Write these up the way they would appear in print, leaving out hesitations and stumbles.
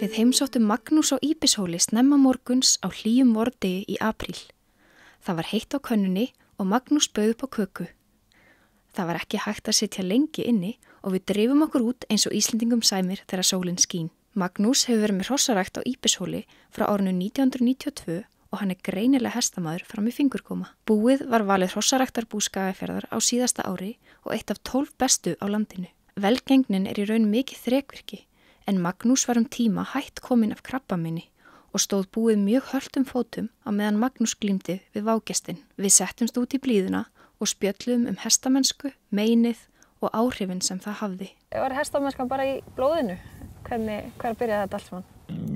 Við heimsóttum Magnús á Íbishóli snemma morguns á hlýjum vordegi í apríl. Það var heitt á könnunni og Magnús bauð upp á köku. Það var ekki hægt að sitja lengi inni og við drifum okkur út eins og Íslendingum sæmir þegar sólin skín. Magnús hefur verið með hrossarækt á Íbishóli frá árinu 1992 og hann greinilega hestamaður fram í fingurgóma. Búið var valið hrossaræktarbú Skagafjarðar á síðasta ári og eitt af 12 bestu á landinu. Velgengnin í raun mikið þrekvirki en Magnús var tíma hætt kominn af krabbameini og stóð búið mjög höldum fótum á meðan Magnús glímdi við vágestin. Við settumst út í blíðuna og spjöllum hestamennsku, meinið og áhrifin sem það hafði. Var hestamennskan bara í blóðinu? Hver byrjaði þetta allt saman?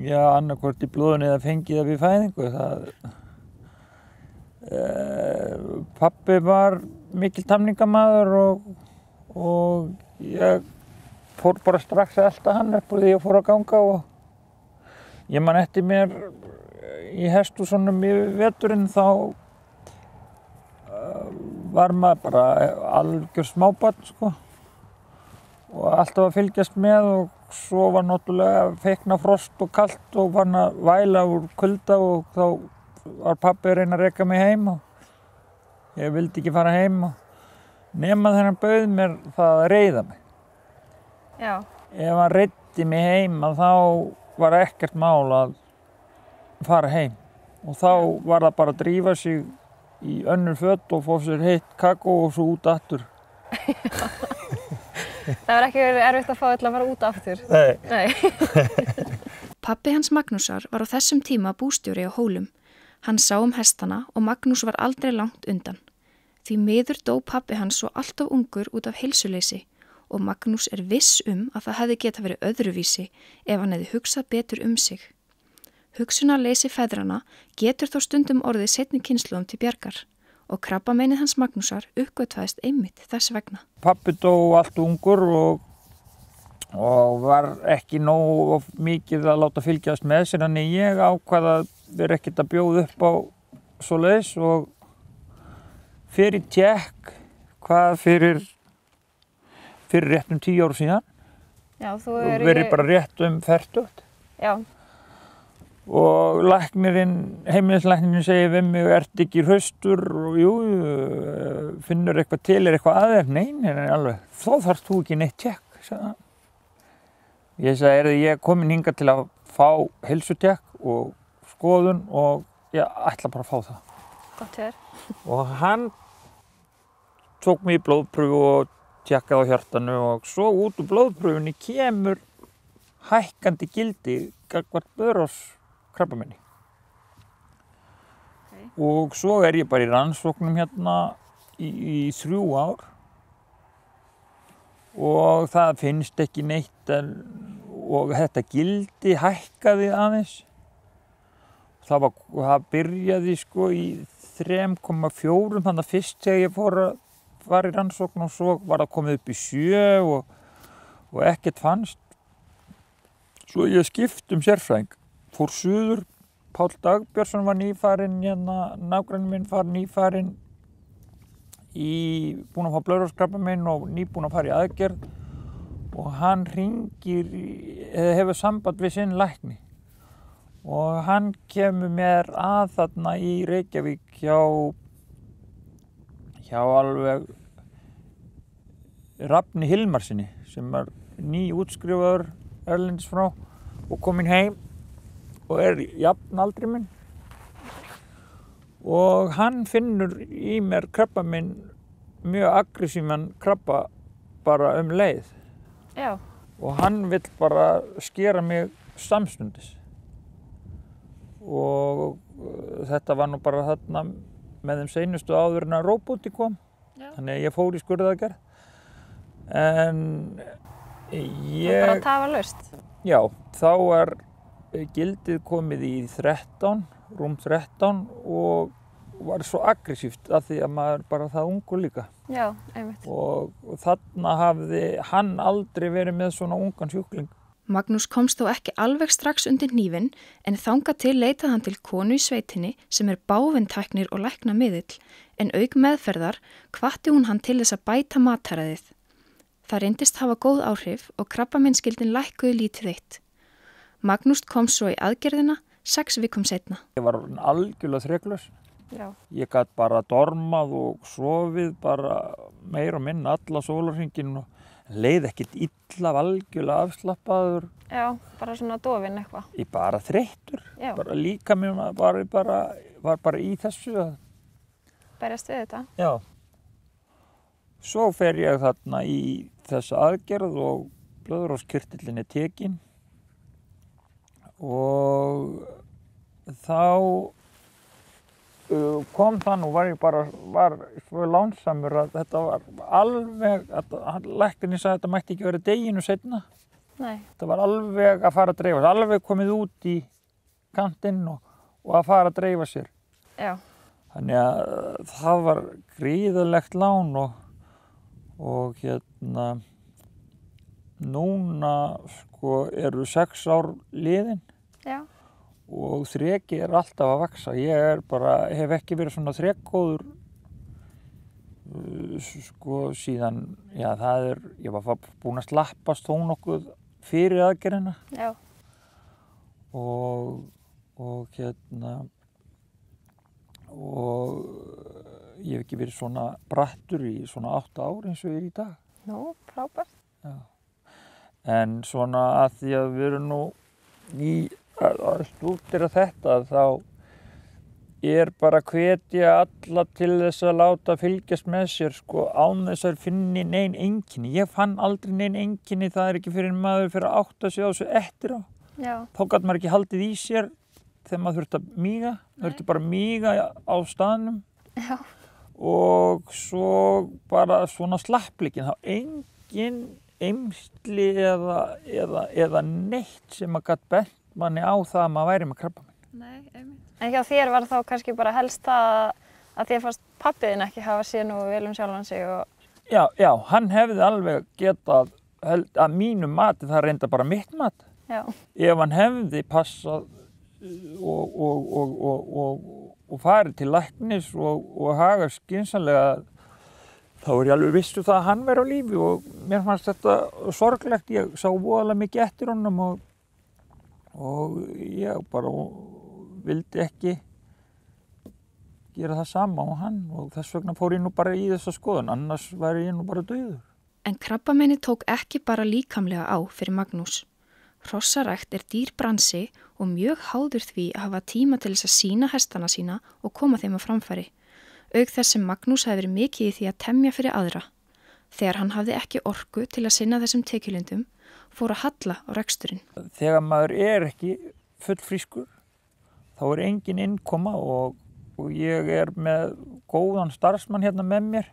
Já, annarkvort í blóðinu eða fengið það við fæðingu. Pabbi var mikil tamningamaður og ég fór bara strax að elta hann upp úr því ég fór að ganga og ég man eftir mér í hesthúsunum í veturinn þá var maður bara algjör smábarn sko og alltaf að fylgjast með og svo var náttúrulega feikna frost og kalt og var hann að væla úr kulda og þá var pabbi að reyna að reka mig heim og ég vildi ekki fara heim og nema þegar hann bauð mér það að reiða mig. Já. Ef hann reiddi mig heim þá var ekkert mál að fara heim og þá var það bara að drífa sig í önnur föt og fá sér heitt kakó og svo út aftur. Það var ekki erfitt að fá öll að fara út aftur? Nei. Pabbi hans Magnúsar var á þessum tíma bústjóri á Hólum. Hann sá hestana og Magnús var aldrei langt undan. Því miður dó pabbi hans svo allt of ungur út af heilsuleysi og Magnús viss að það hefði geta verið öðruvísi ef hann hefði hugsað betur sig. Hugsunarleysi feðrana getur þó stundum orðið seinni kynslóðum til bjargar og krabbameinið hans Magnúsar uppgötvaðist einmitt þess vegna. Pabbi dó allt ungur og var ekki nógu mikið að láta fylgjast með sér, þannig ég ákvað að vera ekkert að bjóða upp á svoleiðis og fyrir tékk fyrir rétt 10 ára síðan. Já, þú verið bara rétt fertugt. Já. Og heimilislæknirinn segir við mig, ert ekki hraustur og jú, finnur eitthvað til, eitthvað að þér? Nei, alveg, þó þarfst þú ekki neitt tékk, sagði hann. Ég sagði, ég komin hingað til að fá heilsutékk og skoðun og ég ætla bara að fá það. Gott hjá þér. Og hann tók mig í blóðprufu og tékkaði á hjartanu og svo út úr blóðprufunni kemur hækkandi gildi gagnvart blöðruhálskrabbameini. Okay. Og svo ég bara í rannsóknum hérna í 3 ár og það finnst ekki neitt og þetta gildi hækkaði aðeins. Það byrjaði sko í 3,4 þannig að fyrst þegar ég var í rannsókn og svo var það komið upp í 7 og ekkert fannst. Svo ég skipt sérfræðing, fór suður, Páll Dagbjörnsson var nýfarinn, nágranninn minn var nýfarinn búinn að fá blöðruhálskrabbamein og nýbúinn að fara í aðgerð og hann hefur samband við sinn lækni og hann kemur mér að þarna í Reykjavík hjá alveg Rafni Hilmarsinni sem nýútskrifaður erlendis frá og kominn heim og jafnaldri minn og hann finnur í mér krabbamein mjög aggressívan krabba bara leið. Já. Og hann vill bara skera mig samstundis og þetta var nú bara þarna með þeim seinustu áður en að róbóti kom. Já. Þannig að ég fór í skurðaðgerð en bara tafarlaust? Já, þá var gildið komið í 13, rúm 13 og var svo aggressíft af því að maður bara það ungur líka. Já, einmitt. Og þarna hafði hann aldrei verið með svona ungan sjúkling. Magnús komst þó ekki alveg strax undir hnífinn en þangað til leitaði hann til konu í sveitinni sem bávintæknir og læknamiðill en auk meðferðar hvatti hún hann til þess að bæta mataræðið. Það reyndist hafa góð áhrif og krabbameinsgildin lækkuðu lítið eitt. Magnús kom svo í aðgerðina 6 vikum seinna. Ég var algjörlega þreklaus. Já. Ég gat bara dormað og sofið bara meir og minna alla sólarhringinn og leið ekkert illa, algjörlega afslappaður. Já, bara svona dofinn eitthvað. Ég bara þreyttur, Já. bara líka mér var bara í þessu að Berjast við þetta. já. Svo fer ég þarna í þessa aðgerð og blöðruhálskirtillinn tekinn og þá kom það nú var ég var svo lánsamur að þetta var alveg, læknirinn sagði að þetta mætti ekki vera deginu seinna. Nei. Þetta var alveg að fara að dreifa sér, alveg komið út í kantinn og að fara að dreifa sér. Já. Þannig að það var gríðarlegt lán og núna sko eru 6 ár liðin Já. og þrekið alltaf að vaxa. Ég hef ekki verið svona þrekgóður sko síðan, já ég var búinn að slappast þó nokkuð fyrir aðgerðina. Já. Og ég hef ekki verið svona brattur í svona 8 ár eins og ég er í dag. Nú, frábært. Já. En svona að því að við erum nú í að stúdera þetta þá er bara að hvetja alla til þess að láta fylgjast með sér sko án þess að finni nein einkenni. Ég fann aldrei nein einkenni, það er ekki fyrir maður fyrir að átta sig á þessu eftir á. Já. Þá gat maður ekki haldið í sér þegar maður þurfti að míga, þurfti bara að míga á staðnum. Já. Og svo bara svona slappleikin, þá engin eymsli eða neitt sem maður gat bent manni á það að maður væri með krabbamein. Nei, einmitt. En hjá þér var þá kannski bara helst það að þér fannst pabbiðin ekki hafa séð nú vel sjálfan sig og... Já, hann hefði alveg getað, að mínu mati, það reynda bara mitt mat. Já. Ef hann hefði passað og farið til læknis og hagað skynsamlega, þá er ég alveg vissu það að hann væri á lífi og mér fannst þetta sorglegt. Ég sá voðalega mikið eftir honum og ég bara vildi ekki gera það sama á hann og þess vegna fór ég nú bara í þessa skoðun, annars væri ég nú bara dauður. En krabbameini tók ekki bara líkamlega á fyrir Magnús. Hrossarækt er dýr bransi og mjög háður því að hafa tíma til þess að sýna hestana sína og koma þeim á framfæri. Auk þess sem Magnús hefði verið mikið í því að temja fyrir aðra. Þegar hann hafði ekki orku til að sinna þessum tekjulindum, fór að halla á reksturinn. Þegar maður er ekki fullfrískur, þá er engin innkoma og ég er með góðan starfsmann hérna með mér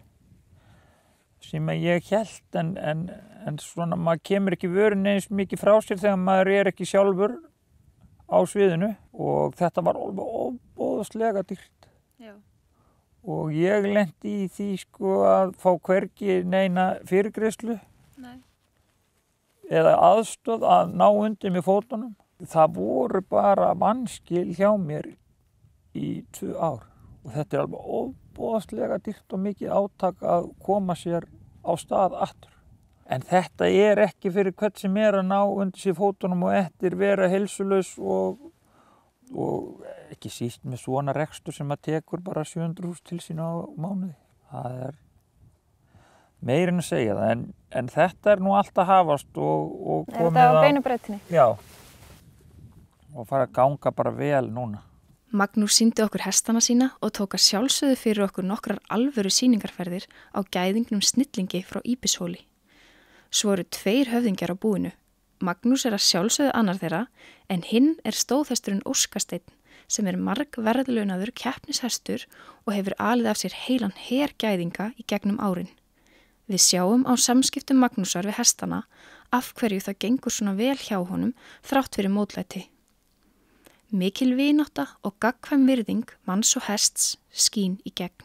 sem ég hélt en svona maður kemur ekki vörun eins mikið frá sér þegar maður er ekki sjálfur á sviðinu og þetta var óbóðslega dýrt. Já. Og ég lenti í því sko að fá hvergi neina fyrirgreiðslu eða aðstoð að ná undir með fótunum. Það voru bara vanskil hjá mér í 2 ár og þetta er alveg óbóðslega dýrt og mikið átak að koma sér á stað aftur. En þetta er ekki fyrir hvern sem er að ná undir sér fótunum og eftir vera heilsulaus og ekki síst með svona rekstur sem að tekur bara 700.000 til sín á mánuði. Það er meir en að segja það en þetta er nú allt að hafast og komið þetta á beinu breytinni. Já. Og fara að ganga bara vel núna. Magnús sýndi okkur hestana sína og tók að sjálfsögðu fyrir okkur nokkrar alvöru sýningarferðir á gæðingnum Snillingi frá Íbishóli. Svo eru 2 höfðingjar á búinu. Magnús er að sjálfsögðu annar þeirra en hinn er stóðhesturinn Óskasteinn sem er margverðlaunaður keppnishestur og hefur alið af sér heilan her gæðinga í gegnum árin. Við sjáum á samskiptum Magnúsar við hestana af hverju það gengur svona vel hjá honum þrátt fyrir mótlæti. Mikil vinátta og gagnkvæm virðing manns og hests skín í gegn.